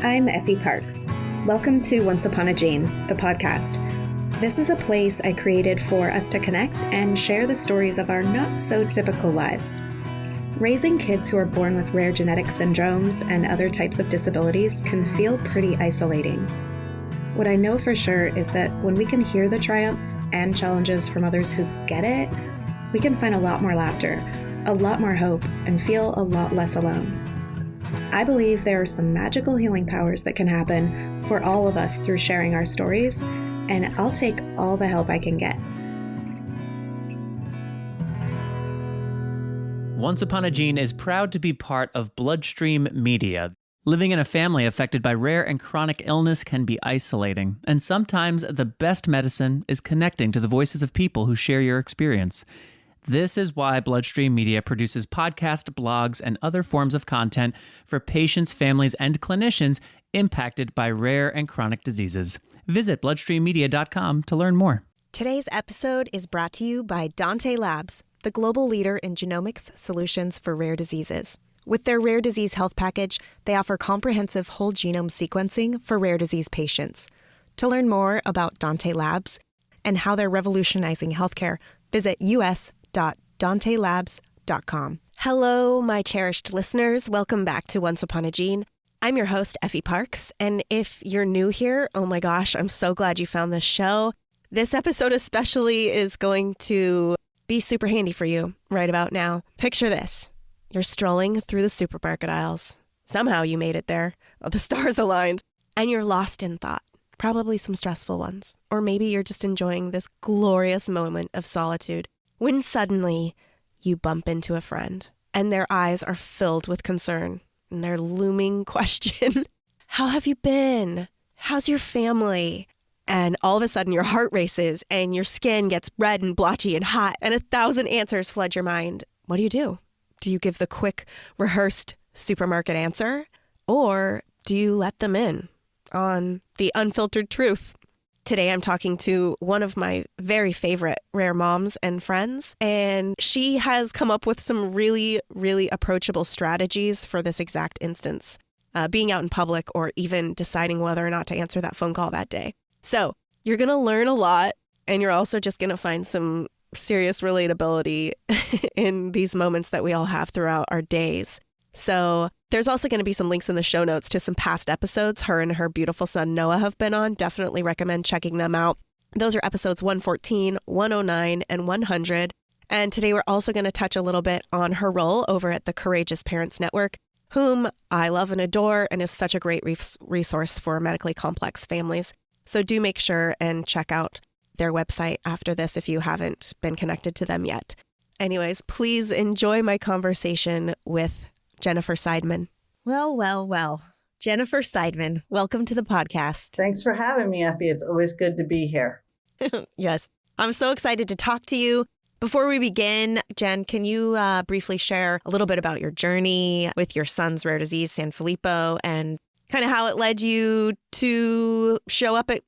I'm Effie Parks. Welcome to Once Upon a Gene, the podcast. This is a place I created for us to connect and share the stories of our not-so-typical lives. Raising kids who are born with rare genetic syndromes and other types of disabilities can feel pretty isolating. What I know for sure is that when we can hear the triumphs and challenges from others who get it, we can find a lot more laughter, a lot more hope, and feel a lot less alone. I believe there are some magical healing powers that can happen for all of us through sharing our stories, and I'll take all the help I can get. Once Upon a Gene is proud to be part of Bloodstream Media. Living in a family affected by rare and chronic illness can be isolating, and sometimes the best medicine is connecting to the voices of people who share your experience. This is why Bloodstream Media produces podcasts, blogs, and other forms of content for patients, families, and clinicians impacted by rare and chronic diseases. Visit bloodstreammedia.com to learn more. Today's episode is brought to you by Dante Labs, the global leader in genomics solutions for rare diseases. With their rare disease health package, they offer comprehensive whole genome sequencing for rare disease patients. To learn more about Dante Labs and how they're revolutionizing healthcare, visit us.dantelabs.com. Hello, my cherished listeners. Welcome back to Once Upon a Gene. I'm your host, Effie Parks, and if you're new here, oh my gosh, I'm so glad you found this show. This episode especially is going to be super handy for you right about now. Picture this. You're strolling through the supermarket aisles. Somehow you made it there. Oh, the stars aligned. And you're lost in thought. Probably some stressful ones. Or maybe you're just enjoying this glorious moment of solitude when suddenly you bump into a friend and their eyes are filled with concern and their looming question, how have you been? How's your family? And all of a sudden your heart races and your skin gets red and blotchy and hot and 1,000 answers flood your mind. What do? Do you give the quick, rehearsed supermarket answer? Or do you let them in on the unfiltered truth? Today I'm talking to one of my very favorite rare moms and friends, and she has come up with some really, really approachable strategies for this exact instance, being out in public or even deciding whether or not to answer that phone call that day. So you're going to learn a lot, and you're also just going to find some serious relatability in these moments that we all have throughout our days. So there's also going to be some links in the show notes to some past episodes her and her beautiful son Noah have been on. Definitely recommend checking them out. Those are episodes 114, 109, and 100. And today we're also going to touch a little bit on her role over at the Courageous Parents Network, whom I love and adore and is such a great resource for medically complex families. So do make sure and check out their website after this if you haven't been connected to them yet. Anyways, please enjoy my conversation with Jennifer Seidman. Well. Jennifer Seidman, welcome to the podcast. Thanks for having me, Effie. It's always good to be here. Yes, I'm so excited to talk to you. Before we begin, Jen, can you briefly share a little bit about your journey with your son's rare disease, Sanfilippo, and kind of how it led you to show up at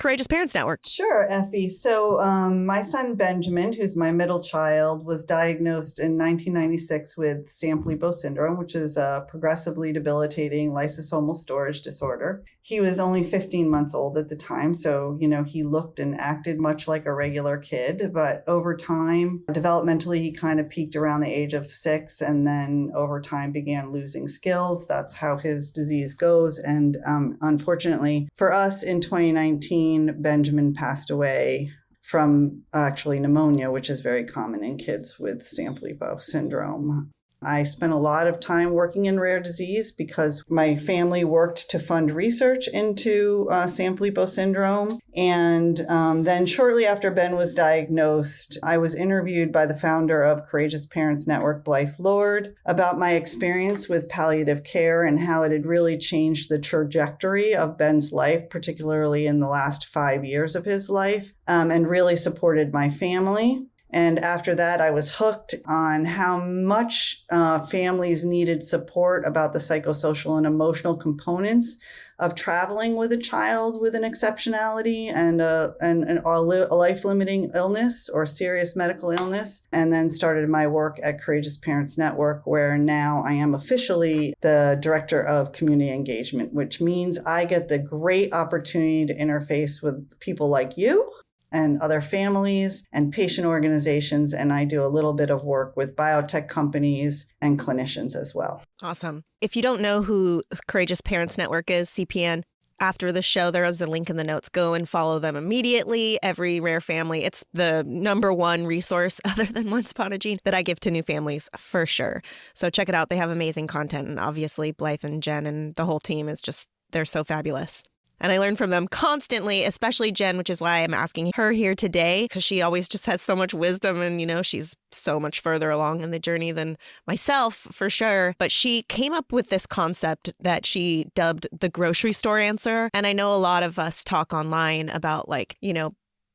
Courageous Parents Network? Sure, Effie. So my son Benjamin, who's my middle child, was diagnosed in 1996 with Sanfilippo syndrome, which is a progressively debilitating lysosomal storage disorder. He was only 15 months old at the time, so, he looked and acted much like a regular kid. But over time, developmentally, he kind of peaked around the age of 6, and then over time began losing skills. That's how his disease goes. And unfortunately for us, in 2019, Benjamin passed away from actually pneumonia, which is very common in kids with Sanfilippo syndrome. I spent a lot of time working in rare disease because my family worked to fund research into Sanfilippo syndrome. And then shortly after Ben was diagnosed, I was interviewed by the founder of Courageous Parents Network, Blythe Lord, about my experience with palliative care and how it had really changed the trajectory of Ben's life, particularly in the last 5 years of his life, and really supported my family. And after that, I was hooked on how much families needed support about the psychosocial and emotional components of traveling with a child with an exceptionality and a life-limiting illness or serious medical illness, and then started my work at Courageous Parents Network, where now I am officially the Director of Community Engagement, which means I get the great opportunity to interface with people like you and other families and patient organizations. And I do a little bit of work with biotech companies and clinicians as well. Awesome. If you don't know who Courageous Parents Network is, CPN, after the show, there is a link in the notes. Go and follow them immediately. Every Rare Family. It's the number one resource other than Once Upon a Gene that I give to new families for sure. So check it out. They have amazing content. And obviously Blythe and Jen and the whole team is just, they're so fabulous. And I learn from them constantly, especially Jen, which is why I'm asking her here today, because she always just has so much wisdom and, she's so much further along in the journey than myself, for sure. But she came up with this concept that she dubbed the grocery store answer. And I know a lot of us talk online about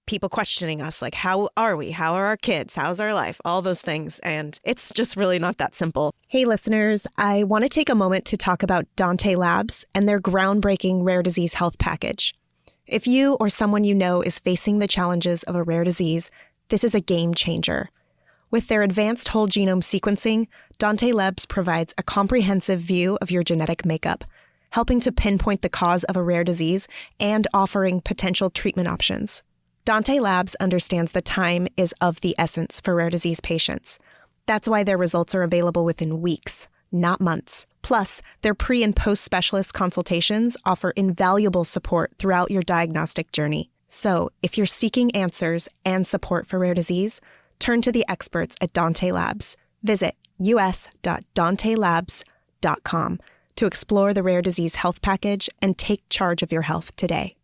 people questioning us, like, how are we? How are our kids? How's our life? All those things. And it's just really not that simple. Hey, listeners, I want to take a moment to talk about Dante Labs and their groundbreaking rare disease health package. If you or someone you know is facing the challenges of a rare disease, this is a game changer. With their advanced whole genome sequencing, Dante Labs provides a comprehensive view of your genetic makeup, helping to pinpoint the cause of a rare disease and offering potential treatment options. Dante Labs understands the time is of the essence for rare disease patients. That's why their results are available within weeks, not months. Plus, their pre- and post-specialist consultations offer invaluable support throughout your diagnostic journey. So, if you're seeking answers and support for rare disease, turn to the experts at Dante Labs. Visit us.dantelabs.com to explore the rare disease health package and take charge of your health today.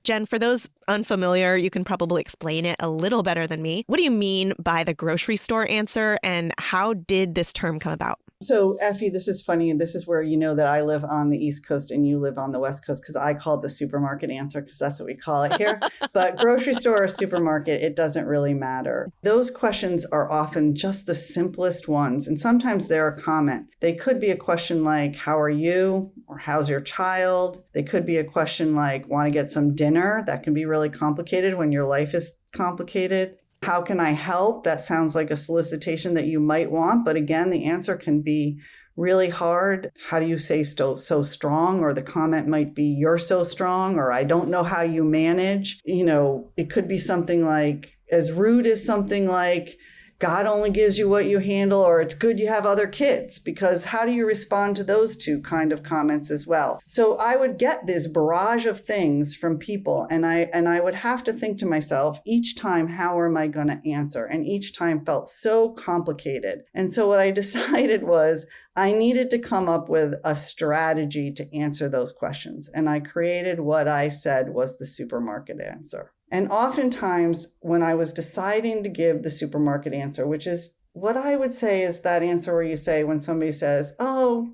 Jen, for those unfamiliar, you can probably explain it a little better than me. What do you mean by the grocery store answer, and how did this term come about? So, Effie, this is funny. This is where you know that I live on the East Coast and you live on the West Coast, because I call it the supermarket answer, because that's what we call it here. But grocery store or supermarket, it doesn't really matter. Those questions are often just the simplest ones. And sometimes they're a comment. They could be a question like, how are you? Or how's your child? They could be a question like, want to get some dinner? That can be really complicated when your life is complicated. How can I help? That sounds like a solicitation that you might want. But again, the answer can be really hard. How do you say so strong? Or the comment might be, you're so strong, or I don't know how you manage. It could be something like as rude as something like, God only gives you what you handle, or it's good you have other kids, because how do you respond to those two kind of comments as well? So I would get this barrage of things from people, and I would have to think to myself each time, how am I going to answer? And each time felt so complicated. And so what I decided was I needed to come up with a strategy to answer those questions. And I created what I said was the supermarket answer. And oftentimes when I was deciding to give the supermarket answer, which is what I would say is that answer where you say, when somebody says, oh,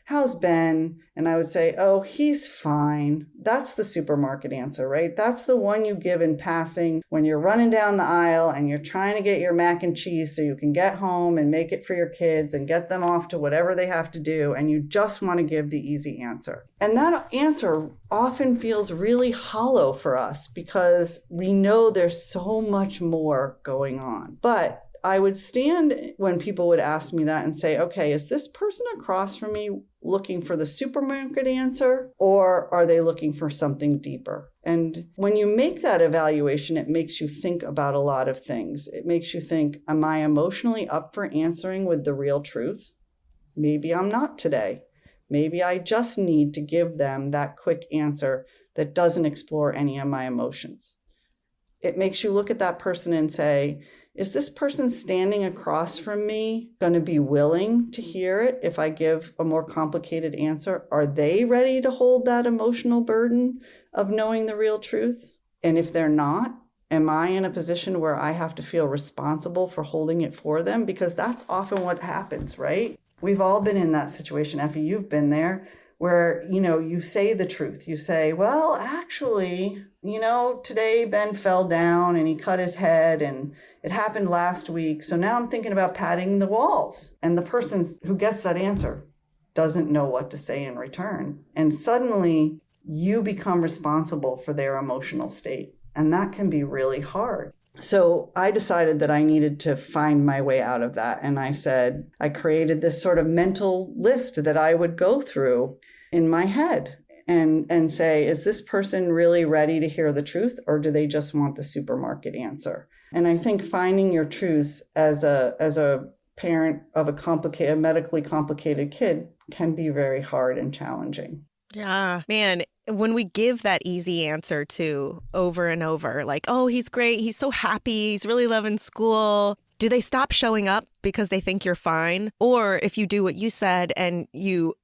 how's Ben? And I would say, oh, he's fine. That's the supermarket answer, right? That's the one you give in passing when you're running down the aisle and you're trying to get your mac and cheese so you can get home and make it for your kids and get them off to whatever they have to do. And you just want to give the easy answer. And that answer often feels really hollow for us because we know there's so much more going on. But I would stand when people would ask me that and say, okay, is this person across from me looking for the supermarket answer, or are they looking for something deeper? And when you make that evaluation, it makes you think about a lot of things. It makes you think, am I emotionally up for answering with the real truth? Maybe I'm not today. Maybe I just need to give them that quick answer that doesn't explore any of my emotions. It makes you look at that person and say, is this person standing across from me going to be willing to hear it if I give a more complicated answer? Are they ready to hold that emotional burden of knowing the real truth? And if they're not, am I in a position where I have to feel responsible for holding it for them? Because that's often what happens, right? We've all been in that situation. Effie, you've been there, where, you say the truth. You say, well, actually, today Ben fell down and he cut his head and it happened last week. So now I'm thinking about padding the walls. And the person who gets that answer doesn't know what to say in return. And suddenly you become responsible for their emotional state. And that can be really hard. So I decided that I needed to find my way out of that. And I created this sort of mental list that I would go through in my head and say, is this person really ready to hear the truth, or do they just want the supermarket answer? And I think finding your truths as a parent of a medically complicated kid can be very hard and challenging. Yeah, man, when we give that easy answer to over and over, like, oh, he's great, he's so happy, he's really loving school, do they stop showing up because they think you're fine? Or if you do what you said and you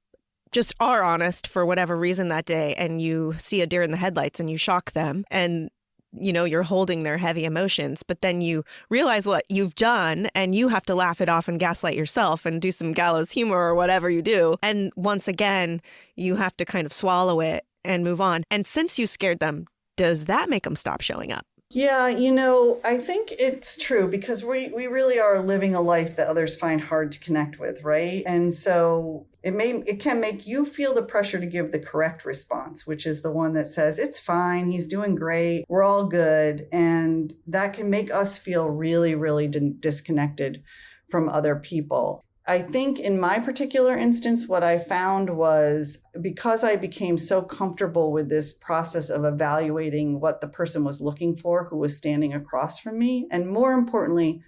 just are honest for whatever reason that day and you see a deer in the headlights and you shock them and you're holding their heavy emotions, but then you realize what you've done and you have to laugh it off and gaslight yourself and do some gallows humor or whatever you do. And once again, you have to kind of swallow it and move on. And since you scared them, does that make them stop showing up? Yeah, I think it's true because we really are living a life that others find hard to connect with, right? And so it can make you feel the pressure to give the correct response, which is the one that says, it's fine, he's doing great, we're all good. And that can make us feel really, really disconnected from other people. I think in my particular instance, what I found was because I became so comfortable with this process of evaluating what the person was looking for who was standing across from me, and more importantly,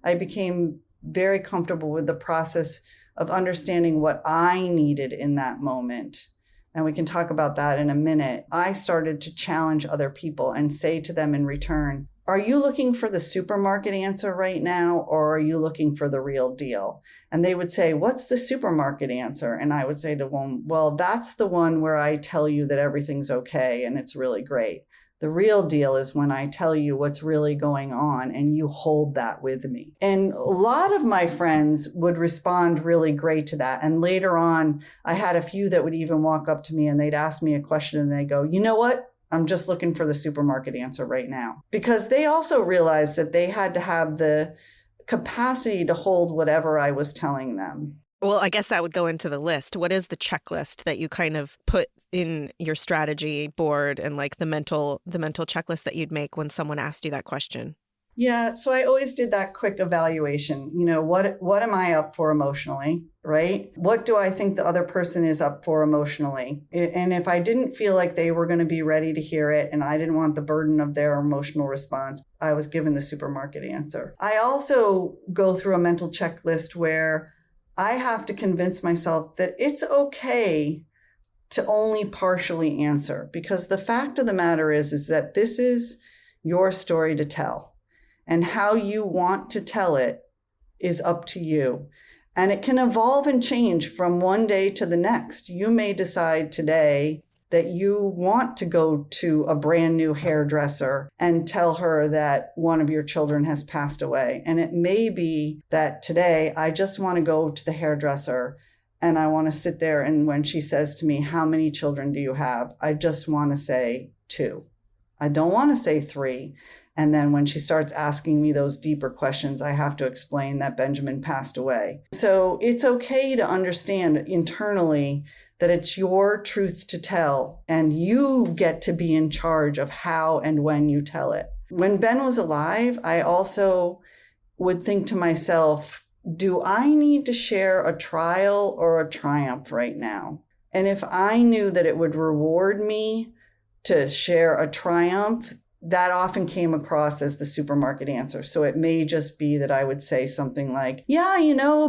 I became very comfortable with the process of understanding what I needed in that moment. And we can talk about that in a minute. I started to challenge other people and say to them in return, are you looking for the supermarket answer right now, or are you looking for the real deal? And they would say, what's the supermarket answer? And I would say to them, well, that's the one where I tell you that everything's okay and it's really great. The real deal is when I tell you what's really going on and you hold that with me. And a lot of my friends would respond really great to that. And later on, I had a few that would even walk up to me and they'd ask me a question and they go, you know what? I'm just looking for the supermarket answer right now. Because they also realized that they had to have the capacity to hold whatever I was telling them. Well, I guess that would go into the list. What is the checklist that you kind of put in your strategy board and like the mental checklist that you'd make when someone asked you that question? Yeah, so I always did that quick evaluation. What am I up for emotionally, right? What do I think the other person is up for emotionally? And if I didn't feel like they were going to be ready to hear it and I didn't want the burden of their emotional response, I was given the supermarket answer. I also go through a mental checklist where I have to convince myself that it's okay to only partially answer, because the fact of the matter is that this is your story to tell. And how you want to tell it is up to you. And it can evolve and change from one day to the next. You may decide today that you want to go to a brand new hairdresser and tell her that one of your children has passed away. And it may be that today I just want to go to the hairdresser and I want to sit there. And when she says to me, how many children do you have? I just want to say 2. I don't want to say 3. And then when she starts asking me those deeper questions, I have to explain that Benjamin passed away. So it's okay to understand internally that it's your truth to tell, and you get to be in charge of how and when you tell it. When Ben was alive, I also would think to myself, do I need to share a trial or a triumph right now? And if I knew that it would reward me to share a triumph, that often came across as the supermarket answer. So it may just be that I would say something like, yeah,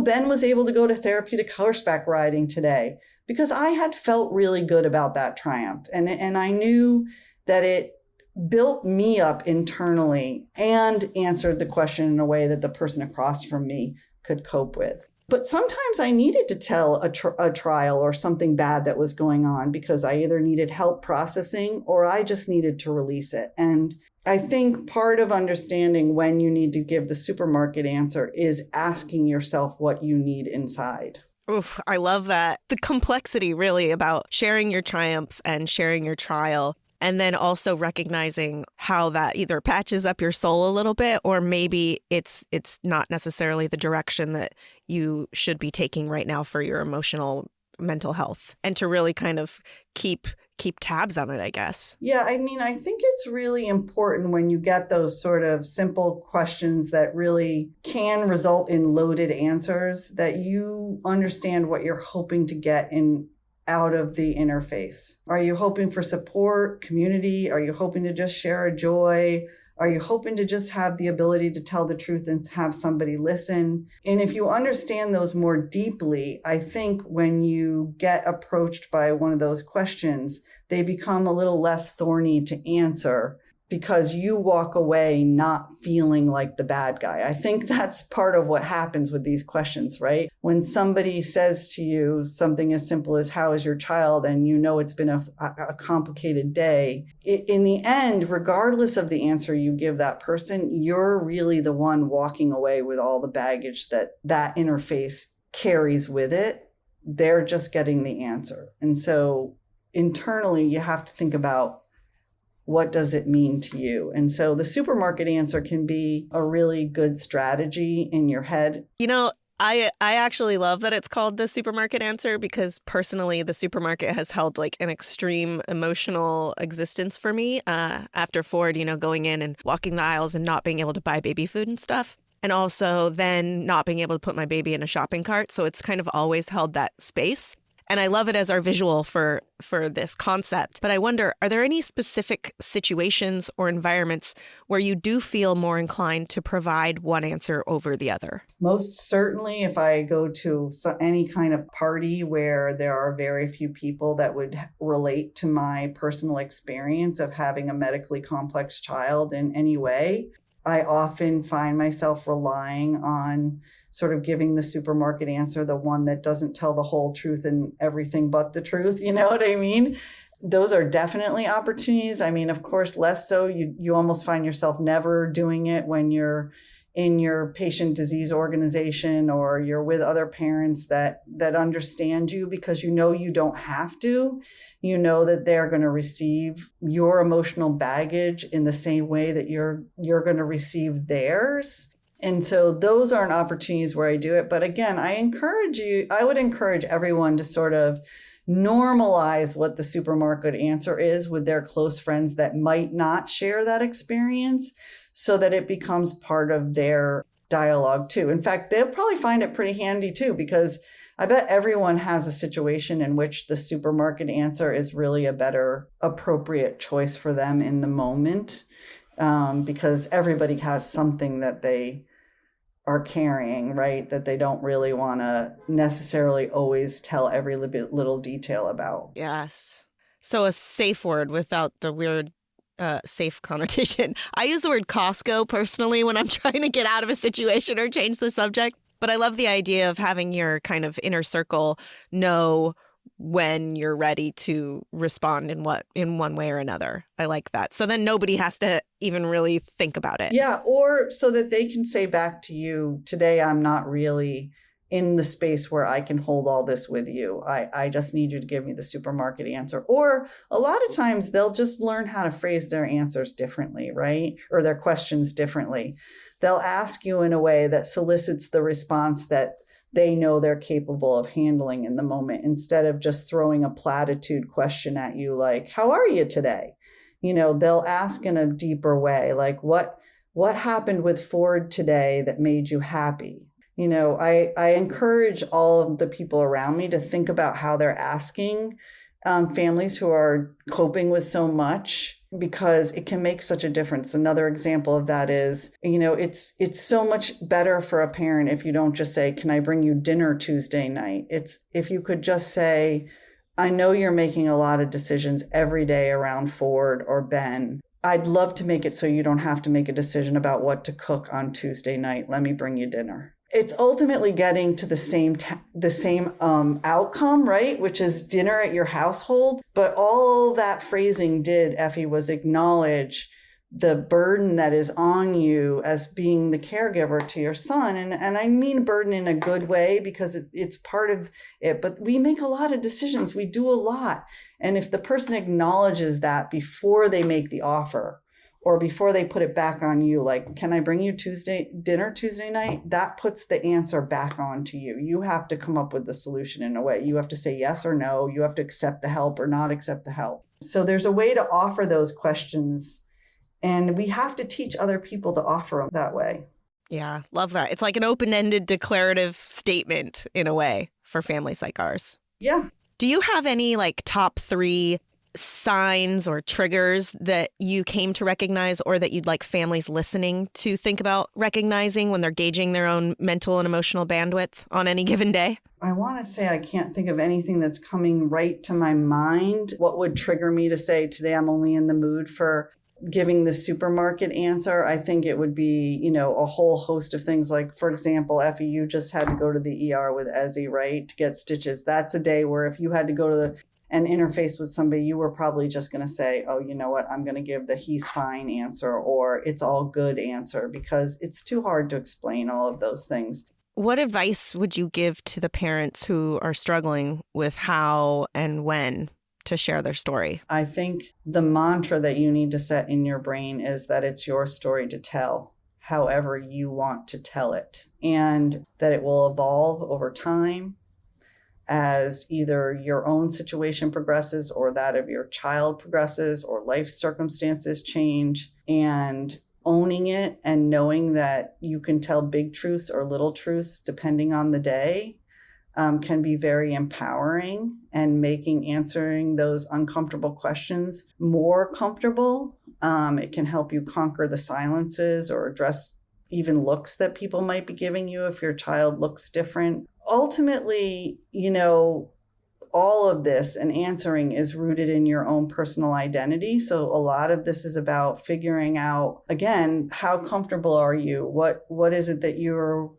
Ben was able to go to therapeutic horseback riding today, because I had felt really good about that triumph. And I knew that it built me up internally and answered the question in a way that the person across from me could cope with. But sometimes I needed to tell a trial or something bad that was going on because I either needed help processing or I just needed to release it. And I think part of understanding when you need to give the supermarket answer is asking yourself what you need inside. Oof, I love that. The complexity really about sharing your triumph and sharing your trial. And then also recognizing how that either patches up your soul a little bit, or maybe it's not necessarily the direction that you should be taking right now for your emotional mental health. And to really kind of keep tabs on it, I guess. Yeah, I mean, I think it's really important when you get those sort of simple questions that really can result in loaded answers, that you understand what you're hoping to get out of the interface. Are you hoping for support, community? Are you hoping to just share a joy? Are you hoping to just have the ability to tell the truth and have somebody listen? And if you understand those more deeply, I think when you get approached by one of those questions, they become a little less thorny to answer because you walk away not feeling like the bad guy. I think that's part of what happens with these questions, right? When somebody says to you something as simple as, how is your child? And you know it's been a complicated day. In the end, regardless of the answer you give that person, you're really the one walking away with all the baggage that interface carries with it. They're just getting the answer. And so internally, you have to think about, what does it mean to you? And so the supermarket answer can be a really good strategy in your head. You know, I actually love that it's called the supermarket answer, because personally, the supermarket has held like an extreme emotional existence for me after Ford, going in and walking the aisles and not being able to buy baby food and stuff. And also then not being able to put my baby in a shopping cart. So it's kind of always held that space. And I love it as our visual for this concept. But I wonder, are there any specific situations or environments where you do feel more inclined to provide one answer over the other? Most certainly, if I go to any kind of party where there are very few people that would relate to my personal experience of having a medically complex child in any way, I often find myself relying on sort of giving the supermarket answer, the one that doesn't tell the whole truth and everything but the truth. You know what I mean? Those are definitely opportunities. I mean, of course, less so. You almost find yourself never doing it when you're in your patient disease organization or you're with other parents that understand you, because you don't have to. You know that they're going to receive your emotional baggage in the same way that you're going to receive theirs. And so those aren't opportunities where I do it. But again, I would encourage everyone to sort of normalize what the supermarket answer is with their close friends that might not share that experience, so that it becomes part of their dialogue too. In fact, they'll probably find it pretty handy too, because I bet everyone has a situation in which the supermarket answer is really a better appropriate choice for them in the moment, because everybody has something that they are carrying, right? That they don't really want to necessarily always tell every little detail about. Yes. So a safe word without the weird safe connotation. I use the word Costco personally when I'm trying to get out of a situation or change the subject. But I love the idea of having your kind of inner circle know when you're ready to respond in one way or another. I like that. So then nobody has to even really think about it. Yeah, or so that they can say back to you, today I'm not really in the space where I can hold all this with you. I just need you to give me the supermarket answer. Or a lot of times they'll just learn how to phrase their answers differently, right? Or their questions differently. They'll ask you in a way that solicits the response that they know they're capable of handling in the moment, instead of just throwing a platitude question at you like, how are you today? They'll ask in a deeper way, like, what happened with Ford today that made you happy? I encourage all of the people around me to think about how they're asking families who are coping with so much, because it can make such a difference. Another example of that is, it's so much better for a parent if you don't just say, can I bring you dinner Tuesday night? It's if you could just say, I know you're making a lot of decisions every day around Ford or Ben. I'd love to make it so you don't have to make a decision about what to cook on Tuesday night. Let me bring you dinner. It's ultimately getting to the same outcome, right? Which is dinner at your household. But all that phrasing did, Effie, was acknowledge the burden that is on you as being the caregiver to your son. And I mean burden in a good way, because it's part of it, but we make a lot of decisions. We do a lot. And if the person acknowledges that before they make the offer, or before they put it back on you, like, can I bring you dinner Tuesday night? That puts the answer back on to you. You have to come up with the solution in a way. You have to say yes or no. You have to accept the help or not accept the help. So there's a way to offer those questions, and we have to teach other people to offer them that way. Yeah, love that. It's like an open-ended declarative statement in a way for families like ours. Yeah. Do you have any like top 3 signs or triggers that you came to recognize, or that you'd like families listening to think about recognizing when they're gauging their own mental and emotional bandwidth on any given day? I want to say I can't think of anything that's coming right to my mind. What would trigger me to say, today I'm only in the mood for giving the supermarket answer? I think it would be, a whole host of things. Like, for example, Effie, you just had to go to the ER with Ezzy, right, to get stitches. That's a day where if you had to go to and interface with somebody, you were probably just going to say, oh, you know what, I'm going to give the he's fine answer, or it's all good answer, because it's too hard to explain all of those things. What advice would you give to the parents who are struggling with how and when to share their story? I think the mantra that you need to set in your brain is that it's your story to tell, however you want to tell it, and that it will evolve over time as either your own situation progresses, or that of your child progresses, or life circumstances change. And owning it and knowing that you can tell big truths or little truths depending on the day can be very empowering, and making answering those uncomfortable questions more comfortable. It can help you conquer the silences or address even looks that people might be giving you if your child looks different. Ultimately, all of this and answering is rooted in your own personal identity. So a lot of this is about figuring out, again, how comfortable are you? What is it that you're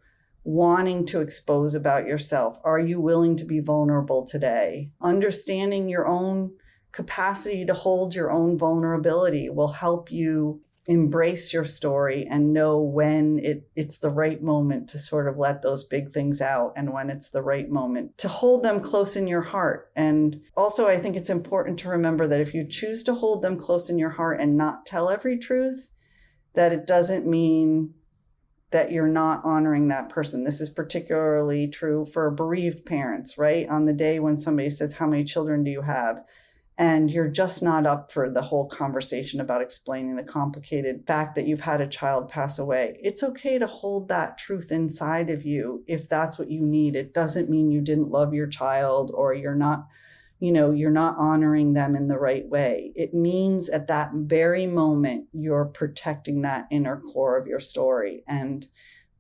wanting to expose about yourself? Are you willing to be vulnerable today? Understanding your own capacity to hold your own vulnerability will help you embrace your story and know when it's the right moment to sort of let those big things out, and when it's the right moment to hold them close in your heart. And also, I think it's important to remember that if you choose to hold them close in your heart and not tell every truth, that it doesn't mean that you're not honoring that person. This is particularly true for bereaved parents, right? On the day when somebody says, how many children do you have? And you're just not up for the whole conversation about explaining the complicated fact that you've had a child pass away. It's okay to hold that truth inside of you if that's what you need. It doesn't mean you didn't love your child, or you're not honoring them in the right way. It means at that very moment, you're protecting that inner core of your story. And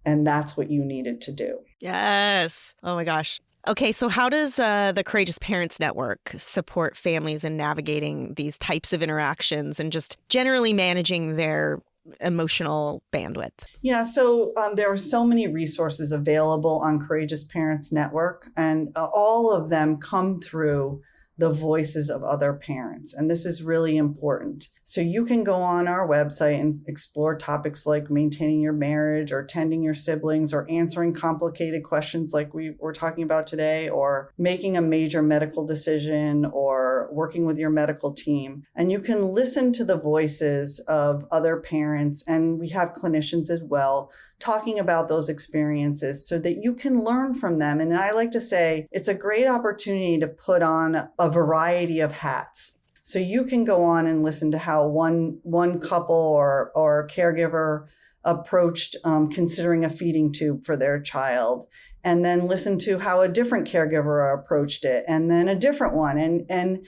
that's what you needed to do. Yes. Oh my gosh. Okay, so how does the Courageous Parents Network support families in navigating these types of interactions and just generally managing their emotional bandwidth? Yeah, so there are so many resources available on Courageous Parents Network, and all of them come through the voices of other parents. And this is really important. So you can go on our website and explore topics like maintaining your marriage, or tending your siblings, or answering complicated questions like we were talking about today, or making a major medical decision, or working with your medical team. And you can listen to the voices of other parents, and we have clinicians as well, talking about those experiences so that you can learn from them. And I like to say it's a great opportunity to put on a variety of hats. So you can go on and listen to how one couple or caregiver approached considering a feeding tube for their child, and then listen to how a different caregiver approached it, and then a different one. And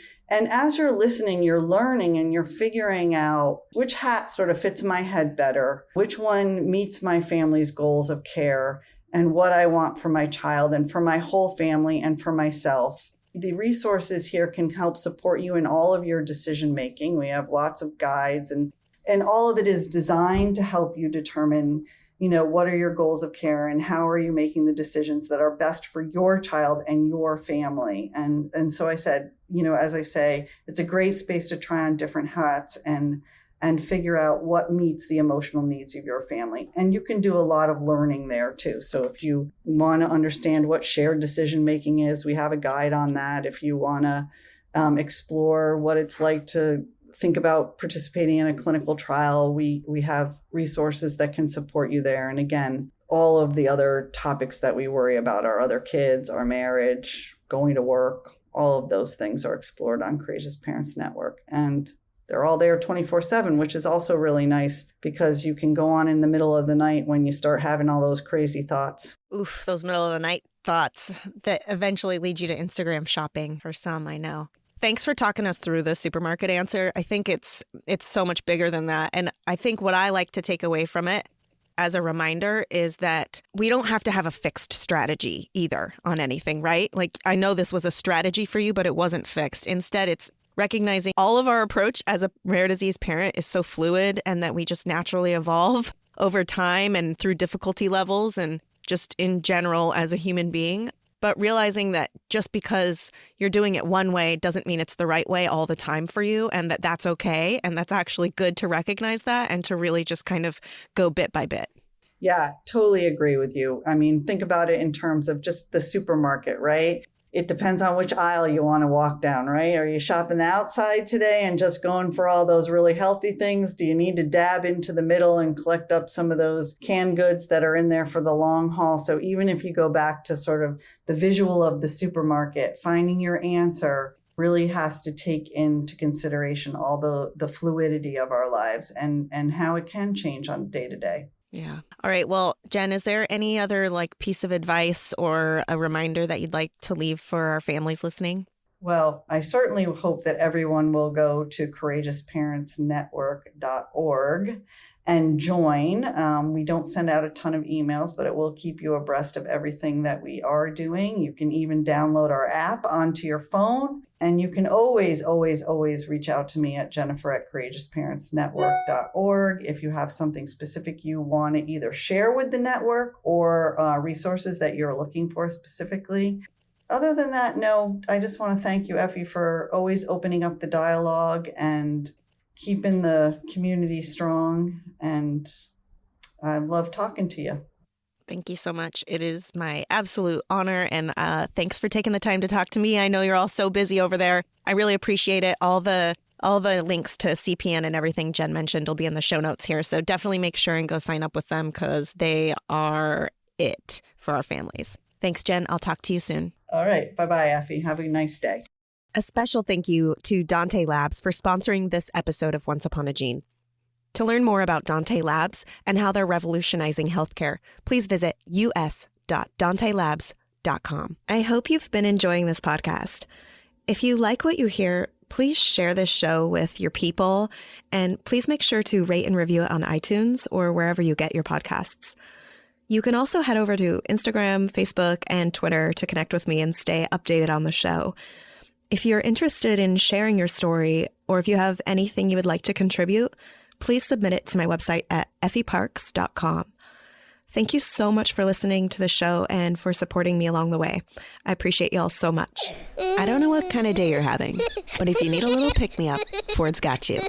as you're listening, you're learning and you're figuring out which hat sort of fits my head better, which one meets my family's goals of care, and what I want for my child and for my whole family and for myself. The resources here can help support you in all of your decision making. We have lots of guides, and all of it is designed to help you determine, what are your goals of care and how are you making the decisions that are best for your child and your family. And so I said, as I say, it's a great space to try on different hats and and figure out what meets the emotional needs of your family. And you can do a lot of learning there too. So if you want to understand what shared decision making is, we have a guide on that. If you want to explore what it's like to think about participating in a clinical trial, we have resources that can support you there. And again, all of the other topics that we worry about, our other kids, our marriage, going to work, all of those things are explored on Courageous Parents Network. And they're all there 24/7, which is also really nice because you can go on in the middle of the night when you start having all those crazy thoughts. Oof, those middle of the night thoughts that eventually lead you to Instagram shopping for some, I know. Thanks for talking us through the supermarket answer. I think it's so much bigger than that. And I think what I like to take away from it as a reminder is that we don't have to have a fixed strategy either on anything, right? Like, I know this was a strategy for you, but it wasn't fixed. Instead, it's recognizing all of our approach as a rare disease parent is so fluid and that we just naturally evolve over time and through difficulty levels and just in general as a human being. But realizing that just because you're doing it one way doesn't mean it's the right way all the time for you, and that that's okay. And that's actually good to recognize that and to really just kind of go bit by bit. Yeah, totally agree with you. I mean, think about it in terms of just the supermarket, right? It depends on which aisle you want to walk down, right? Are you shopping the outside today and just going for all those really healthy things? Do you need to dab into the middle and collect up some of those canned goods that are in there for the long haul? So even if you go back to sort of the visual of the supermarket, finding your answer really has to take into consideration all the fluidity of our lives and how it can change on day to day. Yeah. All right. Well, Jen, is there any other piece of advice or a reminder that you'd like to leave for our families listening? Well, I certainly hope that everyone will go to courageousparentsnetwork.org and join. We don't send out a ton of emails, but it will keep you abreast of everything that we are doing. You can even download our app onto your phone. And you can always, always, always reach out to me at Jennifer@courageousparentsnetwork.org if you have something specific you want to either share with the network or resources that you're looking for specifically. Other than that, no, I just want to thank you, Effie, for always opening up the dialogue and keeping the community strong. And I love talking to you. Thank you so much. It is my absolute honor. And thanks for taking the time to talk to me. I know you're all so busy over there. I really appreciate it. All the links to CPN and everything Jen mentioned will be in the show notes here. So definitely make sure and go sign up with them because they are it for our families. Thanks, Jen. I'll talk to you soon. All right. Bye-bye, Effie. Have a nice day. A special thank you to Dante Labs for sponsoring this episode of Once Upon a Gene. To learn more about Dante Labs and how they're revolutionizing healthcare, please visit us.dantelabs.com. I hope you've been enjoying this podcast. If you like what you hear, please share this show with your people, and please make sure to rate and review it on iTunes or wherever you get your podcasts. You can also head over to Instagram, Facebook, and Twitter to connect with me and stay updated on the show. If you're interested in sharing your story, or if you have anything you would like to contribute, please submit it to my website at effieparks.com. Thank you so much for listening to the show and for supporting me along the way. I appreciate y'all so much. I don't know what kind of day you're having, but if you need a little pick-me-up, Ford's got you.